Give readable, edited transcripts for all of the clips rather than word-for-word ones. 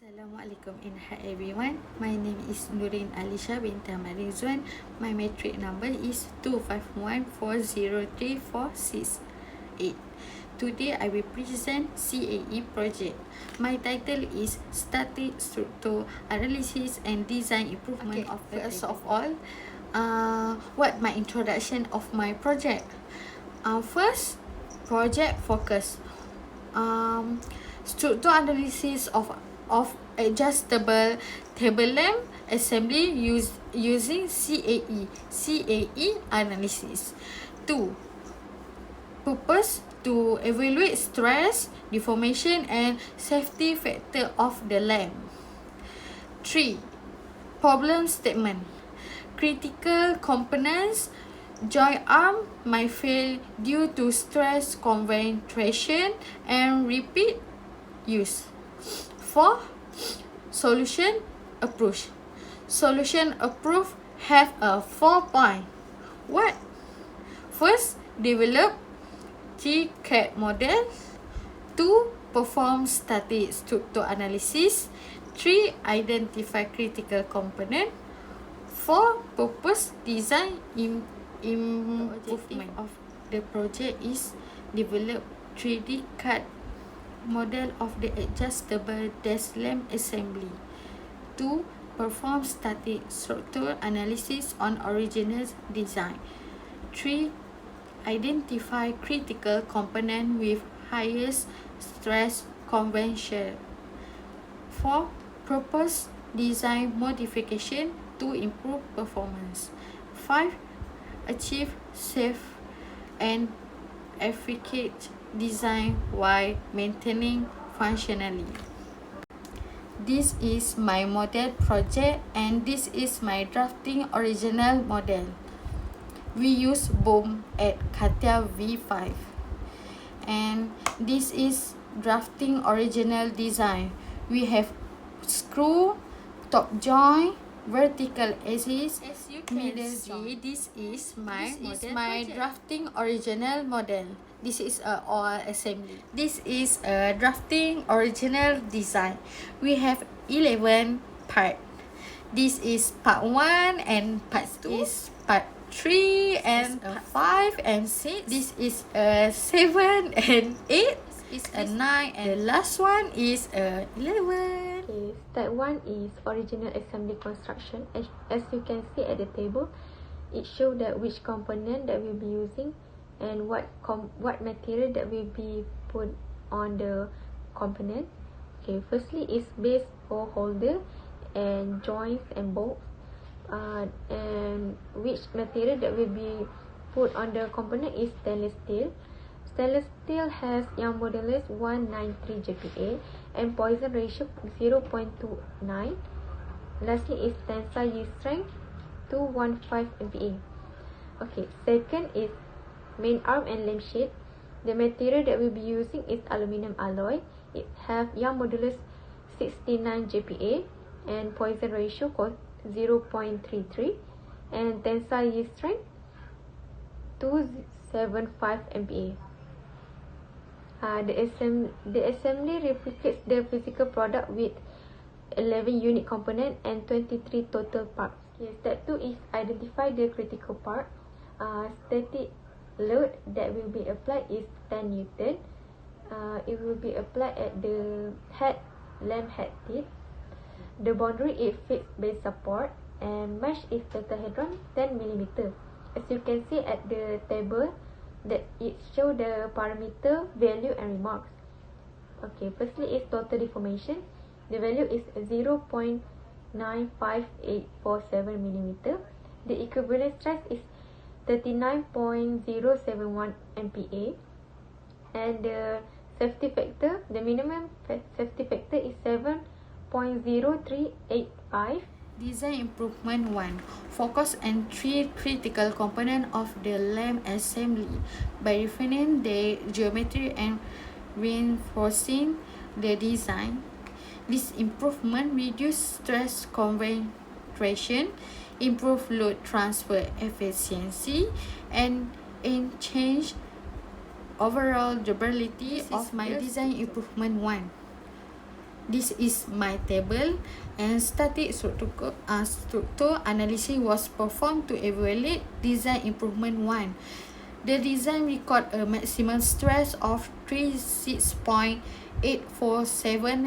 Assalamualaikum and hi everyone. My name is Nurin Alisha binti Ahmad Rizwan. My metric number is 251403468. Today I will present CAE project. My title is Static Structure Analysis and Design Improvement of the First of all, what my introduction of my project. First, project focus. Structure analysis of adjustable table lamp assembly using CAE analysis. 2. Purpose to evaluate stress, deformation and safety factor of the lamp. 3. Problem statement. Critical components. Joint arm might fail due to stress concentration and repeat use. 4. Solution approach. Solution approach have a 4 point. What? First, develop TCAD model. 2. Perform static structure analysis. 3. Identify critical component. 4. Purpose design improvement of the project is develop 3D CAD model of the adjustable desk lamp assembly. 2. Perform static structure analysis on original design. 3. Identify critical component with highest stress convention. 4. Propose design modification to improve performance. 5. Achieve safe and efficient design while maintaining functionality. This is my model project and this is my drafting original model. We use boom at CATIA V5 and this is drafting original design. We have screw, top joint, vertical axis, middle G. This is my drafting original model. This is all assembly. This is a drafting original design. We have 11 part. This is part 1 and part 2 is part 3 and 5 and 6. This is 7 and 8. Is a 9 and the last one is 11. Okay, step 1 is original assembly construction. As you can see at the table, it shows that which component that we'll be using and what material that will be put on the component. Okay, firstly is base or holder and joints and bolts, and which material that will be put on the component is stainless steel. Stainless steel has Young modulus 193 GPa and Poisson ratio 0.29. Lastly is tensile yield strength 215 MPa. Okay, second is main arm and lampshade. The material that we'll be using is aluminum alloy. It have Young modulus 69 GPa and Poisson ratio 0.33 and tensile yield strength 275 MPa. The assembly replicates the physical product with 11 unit component and 23 total parts. Okay, step 2 is identify the critical part. Static load that will be applied is 10 Newton. It will be applied at the lamp head tip. The boundary is fixed base support and mesh is tetrahedron 10 mm. As you can see at the table, that it show the parameter, value and remarks. Okay, firstly is total deformation. The value is 0.95847 mm. The equivalent stress is 39.071 MPa and the safety factor, the minimum safety factor is 7.0385. Design improvement 1. Focus on 3 critical components of the lamp assembly by refining the geometry and reinforcing the design. This improvement reduces stress concentration, improve load transfer efficiency, and change overall durability of my design improvement 1. This is my table, and static structure analysis was performed to evaluate design improvement 1. The design record a maximum stress of 36.847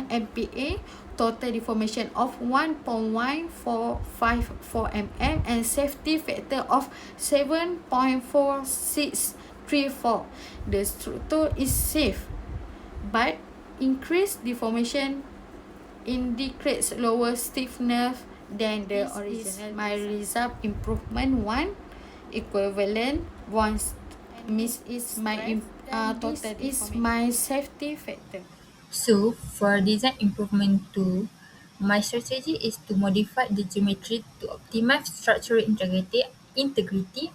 MPa, total deformation of 1.1454 mm, and safety factor of 7.4634. The structure is safe, but increased deformation indicates lower stiffness than the original. My result improvement 1 equivalent 1 miss is my total is my safety factor. So, for design improvement 2, my strategy is to modify the geometry to optimize structural integrity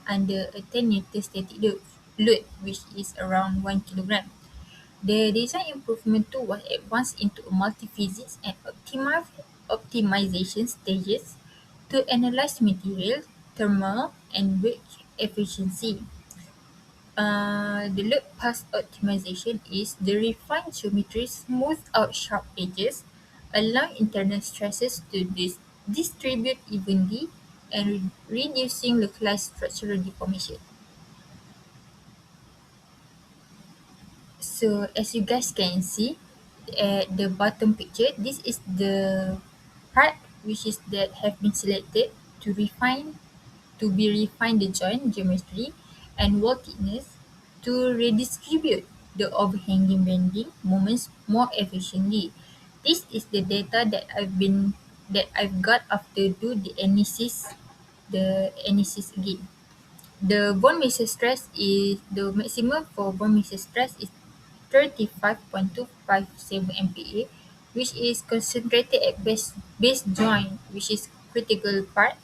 under a 10 Newton static load, which is around 1 kilogram. The design improvement 2 was advanced into multi-physics and optimization stages to analyze material, thermal, and weight efficiency. The load path optimization is the refined geometry smooth out sharp edges, allowing internal stresses to distribute evenly, and reducing localized structural deformation. So as you guys can see at the bottom picture, this is the part which is that have been selected to be refined the joint geometry and wall thickness to redistribute the overhanging bending moments more efficiently. This is the data that I've got after do the analysis again. The bone mixture stress is the maximum for bone mixture stress is 35.257 MPa, which is concentrated at base joint, which is critical part,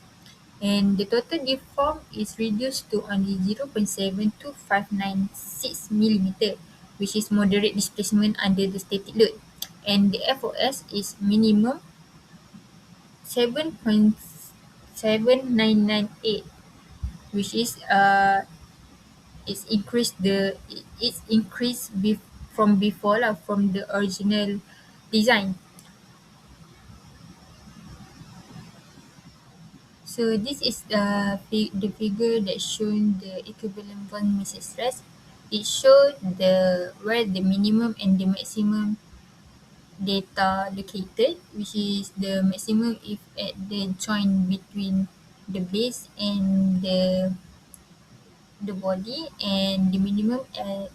and the total deform is reduced to only 0.72596 millimeter, which is moderate displacement under the static load, and the FOS is minimum 7.7998, which is it's increased from before lah, from the original design. So this is the figure that shown the equivalent bond mixture stress. It showed where the minimum and the maximum data located, which is the maximum if at the joint between the base and the body, and the minimum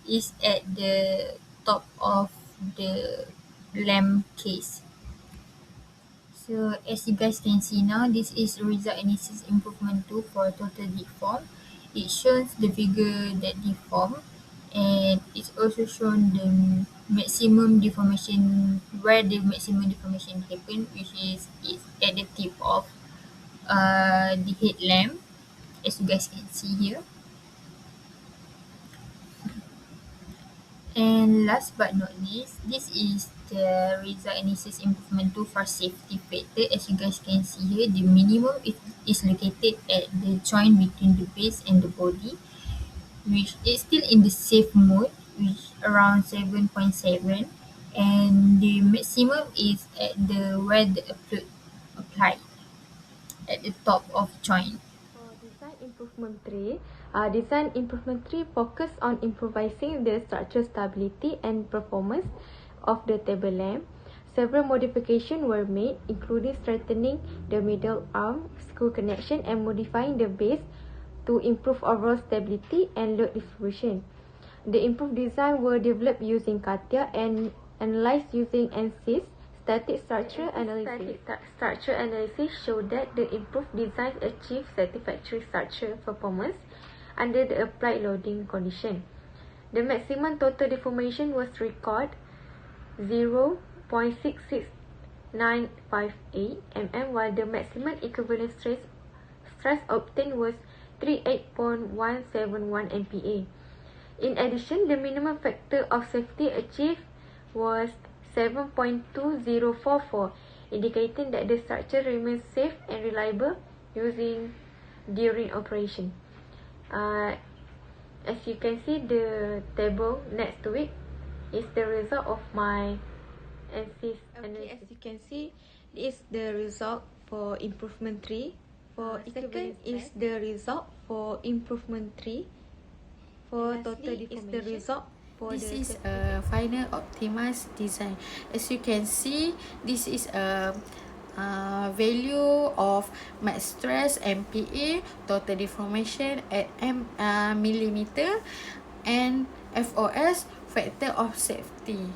is at the top of the lamp case. So as you guys can see now, this is result analysis improvement 2 for total deform. It shows the figure that deform, and it's also shown the maximum deformation, where the maximum deformation happen, which is at the tip of the headlamp, as you guys can see here. And last but not least, this is the result analysis improvement 2 for safety factor. As you guys can see here, the minimum is located at the joint between the base and the body, which is still in the safe mode, which around 7.7, and the maximum is at the where the applied at the top of joint. For design improvement 3 focus on improvising the structural stability and performance of the table lamp. Several modifications were made, including strengthening the middle arm screw connection and modifying the base to improve overall stability and load distribution. The improved design were developed using CATIA and analyzed using ANSYS. Static structure analysis showed that the improved design achieved satisfactory structural performance under the applied loading condition. The maximum total deformation was recorded 0.66958 mm, while the maximum equivalent stress obtained was 38.171 MPa. In addition, the minimum factor of safety achieved was 7.2044, indicating that the structure remains safe and reliable during operation. As you can see, the table next to it is the result of my ANSYS Okay, analysis. as you can see, this is the result for improvement 3. For second is the result for improvement 3. For total deformation is the result for This the is a final optimized design. As you can see, this is a value of max stress MPa, total deformation at millimeter, and FOS, factor of safety.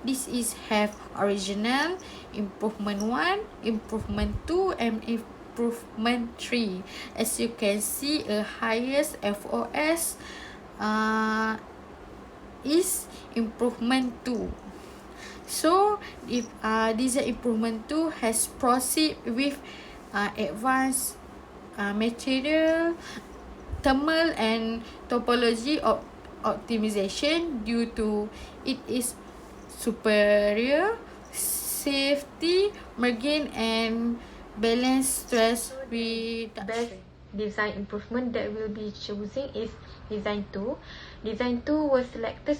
This is have original, improvement 1, improvement 2, and improvement 3. As you can see, a highest FOS is improvement 2. So if design improvement 2 has proceed with advanced material, thermal and topology optimization due to it is superior safety margin and balance stress Best reduction. design improvement that we'll be choosing is design 2. Design 2 was selected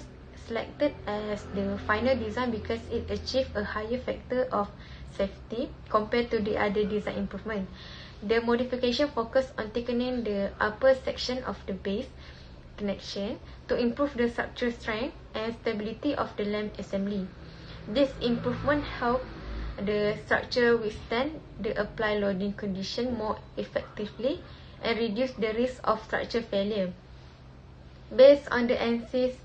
as the final design because it achieved a higher factor of safety compared to the other design improvement. The modification focused on thickening the upper section of the base connection to improve the structural strength and stability of the lamp assembly. This improvement helped the structure withstand the applied loading condition more effectively and reduce the risk of structure failure. Based on the ANSYS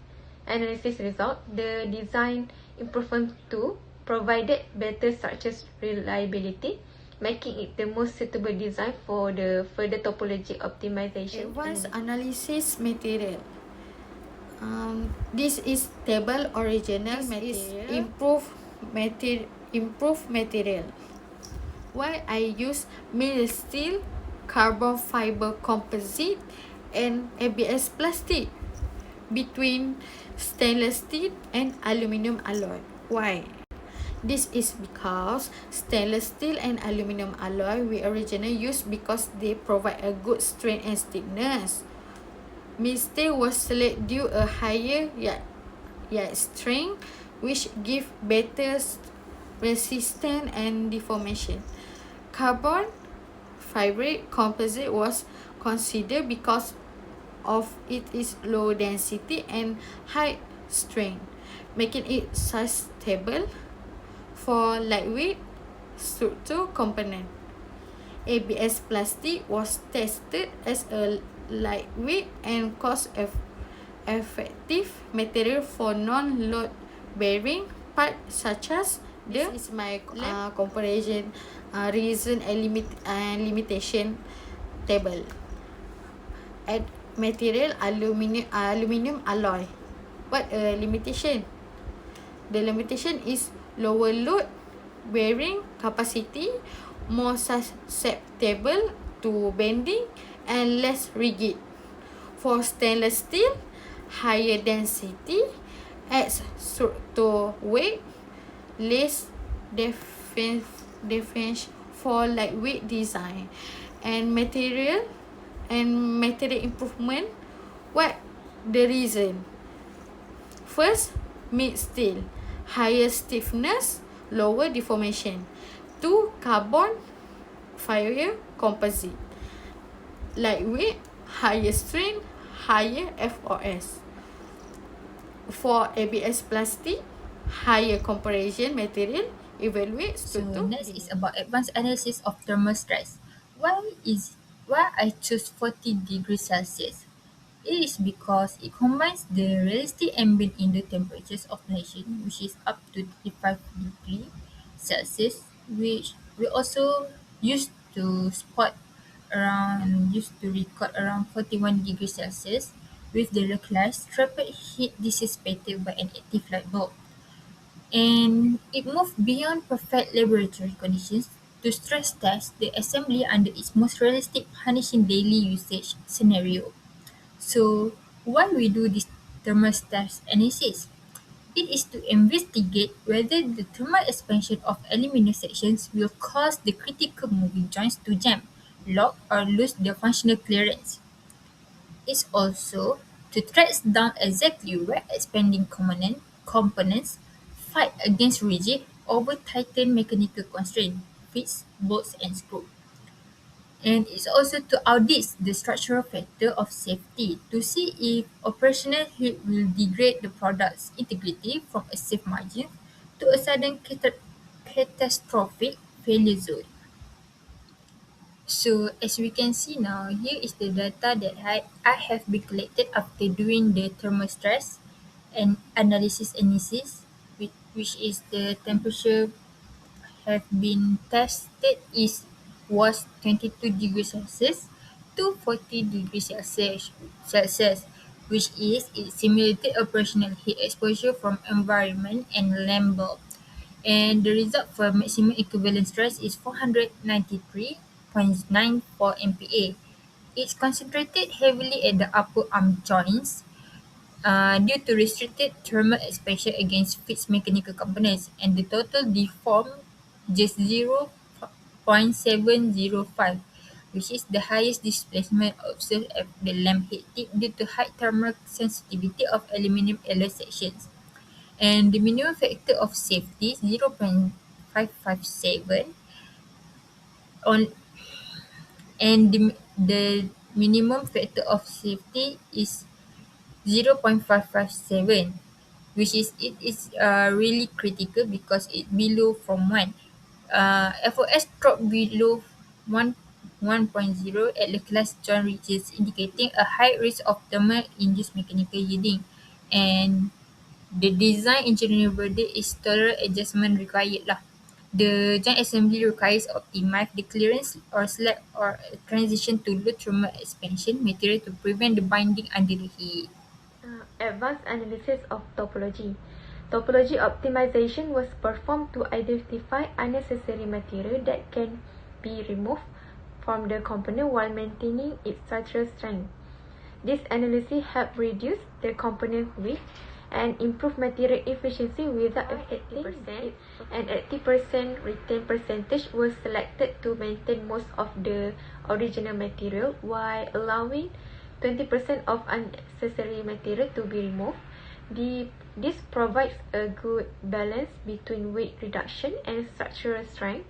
analysis result, the design improvement 2 provided better structure reliability, making it the most suitable design for the further topology optimization. Advanced analysis material. This is table original material. Improved material. Why I use mild steel, carbon fiber composite, and ABS plastic between stainless steel and aluminum alloy. Why? This is because stainless steel and aluminum alloy we originally used because they provide a good strength and stiffness. Mild steel was selected due a higher yet strength, which give better resistance and deformation. Carbon fiber composite was considered because of its low density and high strength, making it suitable for lightweight structural component. ABS plastic was tested as a lightweight and cost-effective material for non-load bearing parts such as this is my comparison reason and limitation table. At material aluminum alloy. What a limitation? The limitation is lower load bearing capacity, more susceptible to bending, and less rigid. For stainless steel, higher density adds to weight, less defense for lightweight design, and material improvement. What the reason? First, mild steel, higher stiffness, lower deformation. 2. Carbon fiber composite, lightweight, higher strength, higher FOS. For ABS plastic, higher compression material evaluates So next is about advanced analysis of thermal stress. Why I choose 40 degrees Celsius? It is because it combines the realistic ambient indoor temperatures of nation, which is up to 35 degrees Celsius, which we also used to record around 41 degrees Celsius, with the localized rapid heat dissipated by an active light bulb. And it moved beyond perfect laboratory conditions to stress test the assembly under its most realistic punishing daily usage scenario. So, why we do this thermal stress analysis? It is to investigate whether the thermal expansion of aluminum sections will cause the critical moving joints to jam, lock, or lose their functional clearance. It's also to trace down exactly where expanding components fight against rigid over-tightened mechanical constraint, fits, bolts, and screw. And it's also to audit the structural factor of safety to see if operational heat will degrade the product's integrity from a safe margin to a sudden catastrophic failure zone. So as we can see now, here is the data that I have been collected after doing the thermal stress and analysis, which is the temperature have been tested was 22 degrees Celsius to 40 degrees Celsius, which is it simulated operational heat exposure from environment and lamp bulb. And the result for maximum equivalent stress is 493.94 MPa. It's concentrated heavily at the upper arm joints due to restricted thermal expansion against fixed mechanical components, and the total deformed just 0.705, which is the highest displacement observed at the lamp head tip due to high thermal sensitivity of aluminum alloy sections. And the minimum factor of safety is 0.557 on, and the minimum factor of safety is 0.557, which is it is really critical because it below from 1. FOS dropped below 1 1.0 at the class joint ridges, indicating a high risk of thermal induced mechanical yielding, and the design engineering verdict is tolerant adjustment required lah. The joint assembly requires optimize the clearance or slack or transition to low thermal expansion material to prevent the binding under the heat. Advanced analysis of topology. Topology optimization was performed to identify unnecessary material that can be removed from the component while maintaining its structural strength. This analysis helped reduce the component weight and improve material efficiency without affecting 80%, and 80% retain percentage was selected to maintain most of the original material while allowing 20% of unnecessary material to be removed. This provides a good balance between weight reduction and structural strength,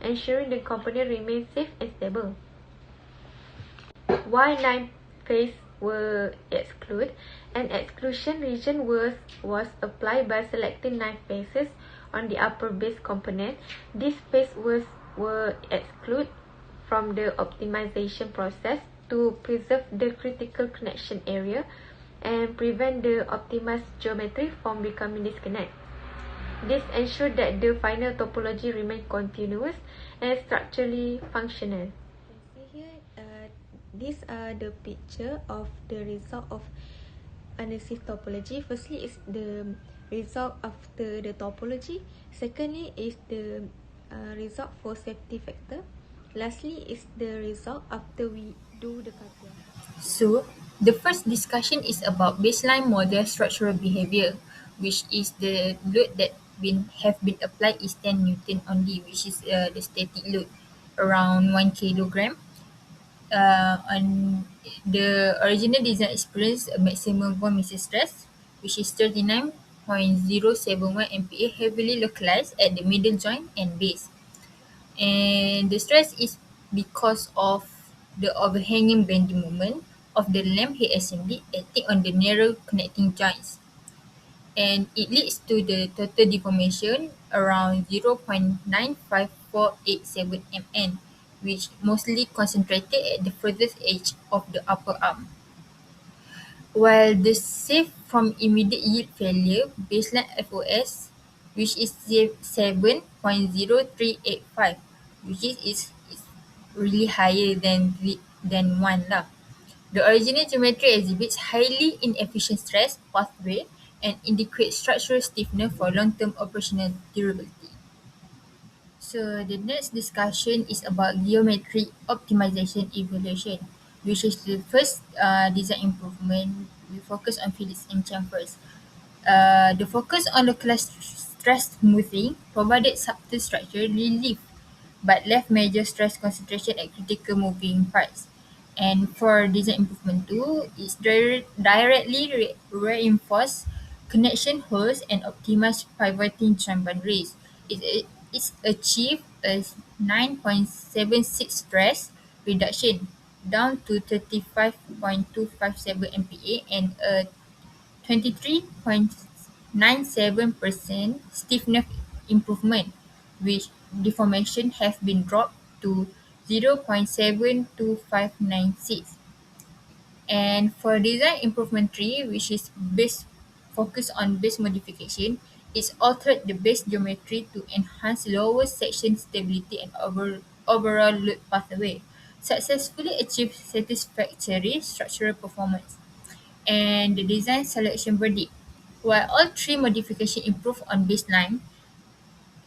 ensuring the component remains safe and stable. Why 9 phases were excluded? An exclusion region was applied by selecting 9 phases on the upper base component. These phases were excluded from the optimization process to preserve the critical connection area and prevent the optimized geometry from becoming disconnect. This ensured that the final topology remained continuous and structurally functional. See here, these are the picture of the result of analysis topology. Firstly is the result after the topology. Secondly is the result for safety factor. Lastly is the result after we do the CATIA. So, the first discussion is about baseline model structural behavior, which is the load that have been applied is 10 Newton only, which is the static load around 1 kilogram. On the original design experienced a maximum bond missile stress, which is 39.071 MPa, heavily localized at the middle joint and base. And the stress is because of the overhanging bending moment of the lamp head assembly acting on the narrow connecting joints, and it leads to the total deformation around 0.95487 mn, which mostly concentrated at the furthest edge of the upper arm. While the safe from immediate yield failure baseline FOS, which is 7.0385, which is really higher than 1 lah. The original geometry exhibits highly inefficient stress pathway and indicates structural stiffness for long-term operational durability. So the next discussion is about geometry optimization evaluation, which is the first design improvement. We focus on Phillips and chamfers. The focus on localized stress smoothing provided subtle structural relief, but left major stress concentration at critical moving parts. And for design improvement 2, it's directly reinforce connection holes and optimize pivoting joint boundaries. It's achieved a 9.76 stress reduction down to 35.257 MPa and a 23.97% stiffness improvement, which deformation have been dropped to 0.72596. And for design improvement 3, which is focus on base modification, it's altered the base geometry to enhance lower section stability and overall load pathway, successfully achieved satisfactory structural performance. And the design selection verdict. While all three modifications improved on baseline,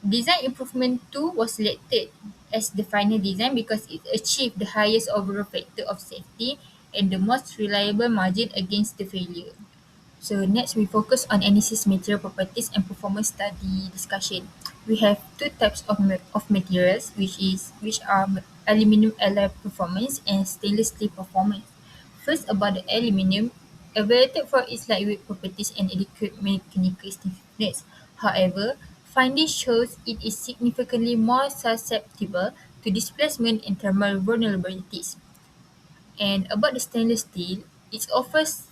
design improvement 2 was selected as the final design because it achieved the highest overall factor of safety and the most reliable margin against the failure. So next we focus on NEC's material properties and performance study discussion. We have two types of materials which are aluminum alloy performance and stainless steel performance. First about the aluminum, evaluated for its lightweight properties and adequate mechanical stiffness. However, findings shows it is significantly more susceptible to displacement and thermal vulnerabilities. And about the stainless steel, it offers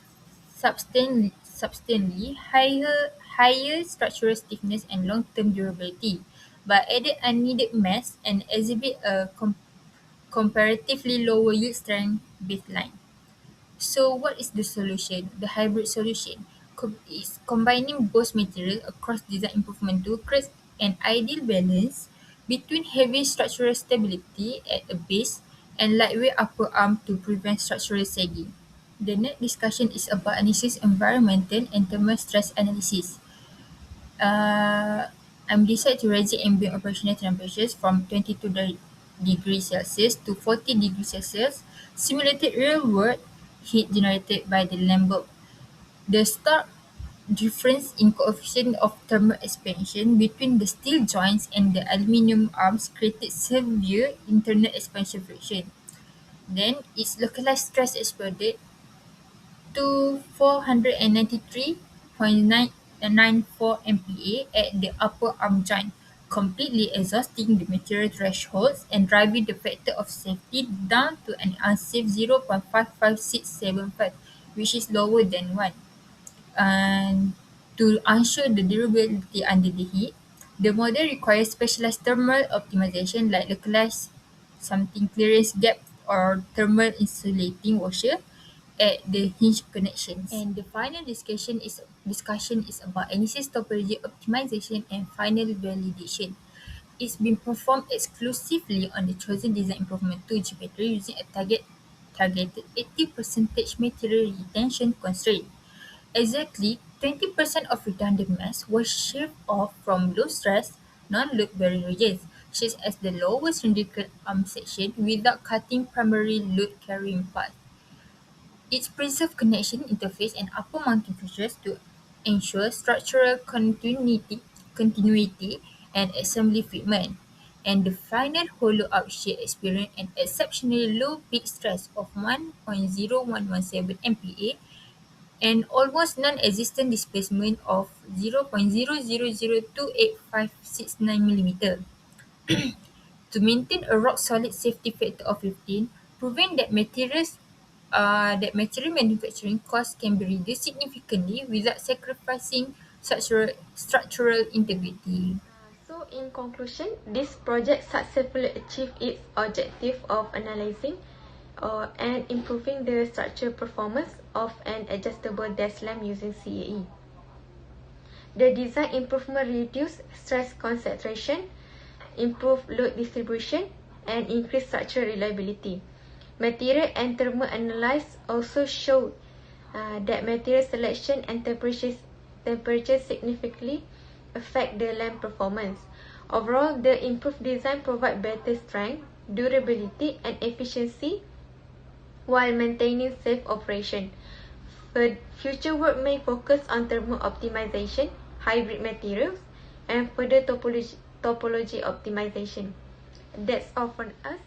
substantially higher structural stiffness and long-term durability, but added unneeded mass and exhibit a comparatively lower yield strength baseline. So what is the solution? The hybrid solution is combining both materials across design improvement to create an ideal balance between heavy structural stability at a base and lightweight upper arm to prevent structural sagging. The next discussion is about analysis environmental and thermal stress analysis. Uh, I'm decided to raise the ambient operational temperatures from 22 degrees Celsius to 40 degrees Celsius, simulated real-world heat generated by the Lambert. The stark difference in coefficient of thermal expansion between the steel joints and the aluminium arms created severe internal expansion friction. Then its localized stress exploded to 493.994 MPa at the upper arm joint, completely exhausting the material thresholds and driving the factor of safety down to an unsafe 0.55675, which is lower than 1. And to ensure the durability under the heat, the model requires specialized thermal optimization like localized something clearance gap or thermal insulating washer at the hinge connections. And the final discussion is about NEC's topology optimization and final validation. It's been performed exclusively on the chosen design improvement 2 geometry using a targeted 80% material retention constraint. Exactly 20% of redundant mass was shaved off from low-stress, non-load-bearing regions, such as the lower cylindrical arm section, without cutting primary load-carrying path. It preserves connection interface and upper mounting features to ensure structural continuity and assembly fitment. And the final hollow-out shear experienced an exceptionally low peak stress of 1.0117 MPa and almost non-existent displacement of 0.00028569 mm. To maintain a rock-solid safety factor of 15, proving that material manufacturing costs can be reduced significantly without sacrificing structural integrity. So in conclusion, this project successfully achieved its objective of analyzing and improving the structural performance of an adjustable desk lamp using CAE. The design improvement reduced stress concentration, improved load distribution, and increased structural reliability. Material and thermal analysis also showed that material selection and temperature significantly affect the lamp performance. Overall, the improved design provides better strength, durability, and efficiency while maintaining safe operation. Future work may focus on thermal optimization, hybrid materials, and further topology optimization. That's all from us.